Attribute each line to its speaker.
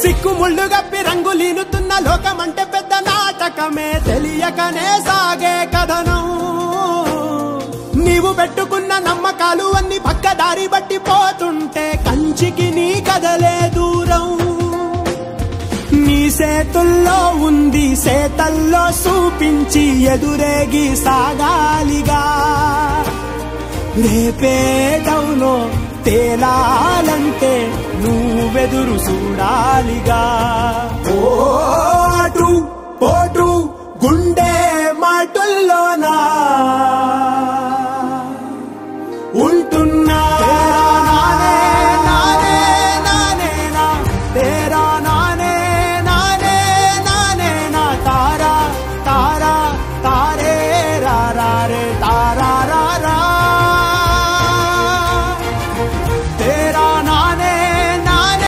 Speaker 1: సిక్కుముళ్ళు గప్పి రంగులీనుతున్న లోకమంటే పెద్ద నాటకమే తెలియకనే సాగే కథనం నీవు పెట్టుకున్న నమ్మకాలు అన్ని పక్కదారి బట్టి పోతుంటే కంచికి నీ కదలే దూరం నీ సేతుల్లో ఉంది సేతల్లో చూపించి ఎదురేగి సాగాలిగా రేపేటవులో తేలాలంటే నువ్వెదురు చూడాలిగా పోటు పోటు గుండె